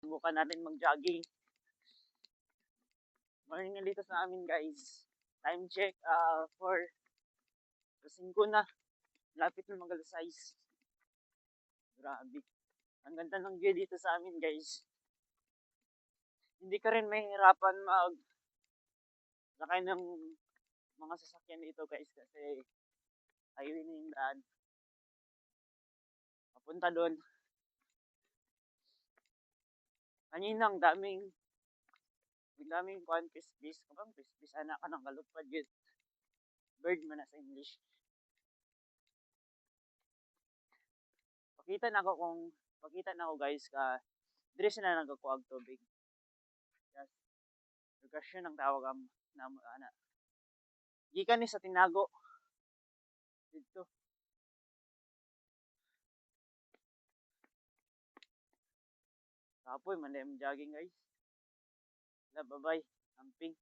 Subukan natin mag-jogging. Morning na dito sa amin guys. Time check, 4. So 5 na. Lapit na mag-alas 6. Grabe. Ang ganda ng view dito sa amin guys. Hindi ka rin mahihirapan sakay ng mga sasakyan dito guys kasi highway na yung daan. Papunta doon. Kanina ang daming kuan pispis. Kapag pispis anak ka ng kalupad yun. Bird man na sa English. Pakita na ako guys ka dire na nagkukuha tubig. Yes. Irrigation ang tawag na ana. Gikan ni sa tinago. Dito. Kapoy man jogging guys. Bye bye. Amping.